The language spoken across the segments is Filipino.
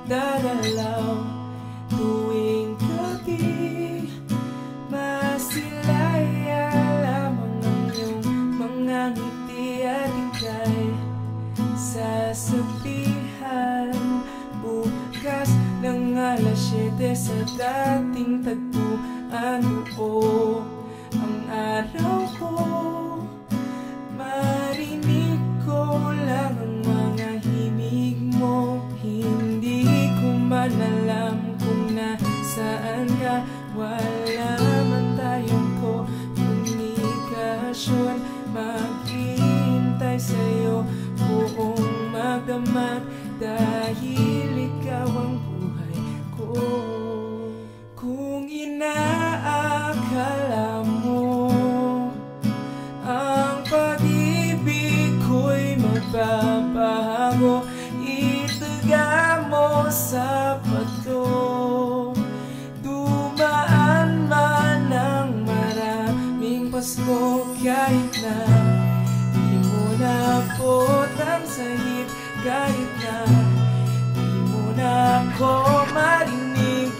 dadalaw tuwing gabi. Masilaya lamang ang iyong mga ngiti at ika'y sasabihan. Bukas ng alas 7 sa dating tagpuan mo ang araw ko. Marinig ko lang ang mga himig mo. Hindi ko man alam kung nasaan ka. Wala man tayong komunikasyon. Maghihintay sa'yo buong magdamag dahil ikaw ang buhay ko. Kung inaakala mo ang pag-ibig ko'y magbabago, itaga mo sa bato. Dumaan man ang maraming Pasko, kahit na di mo na abot ang sahig, kahit na di mo na ako marinig,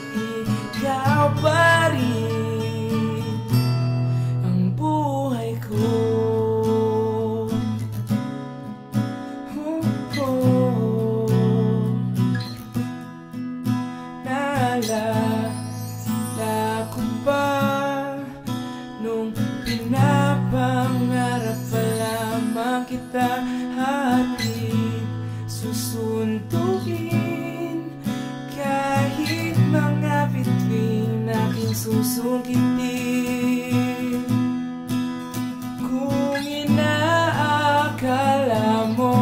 ikaw pa rin ang buhay ko. Naalala ko ba nung pinapangarap pa lamang kita, hatid susunduin kahit mga bituin aking susungkitin. Kung inaakala mo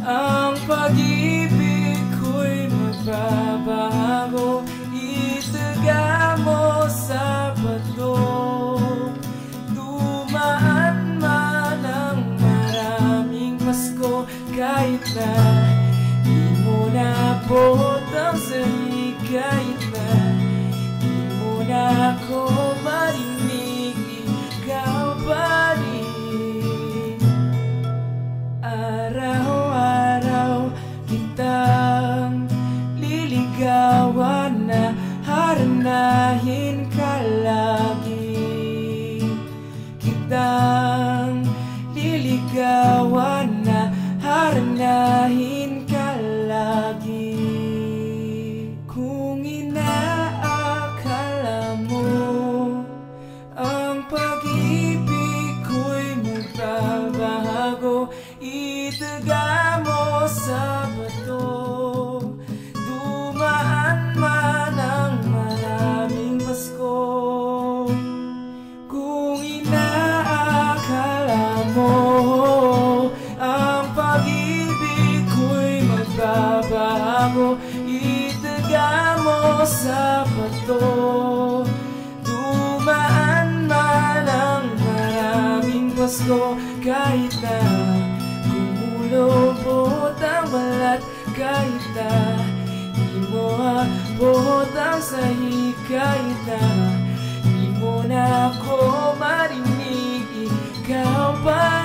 ang pag-ibig ko'y magbabago, itaga mo sa bato. Dumaan man ang maraming Pasko, kahit na di mo na abot ang sahig, kahit na di mo na ako marinig, ikaw pa rin. Araw-araw kitang liligawan na haranahin ka lagi. Kitang liligawan na haranahin ka lagi. Kung inaakala mo ang pag-ibig ko'y magbabago, itaga mo sa bato. Dumaan man ang maraming Pasko. Kung inaakala mo ang pag-ibig ko'y magbabago, itaga mo sa bato. Dumaan man ang maraming Pasko, kahit na kumulubot ang balat, kahit na di mo abot ang sahig, kahit na di mo na ako marinig, ikaw pa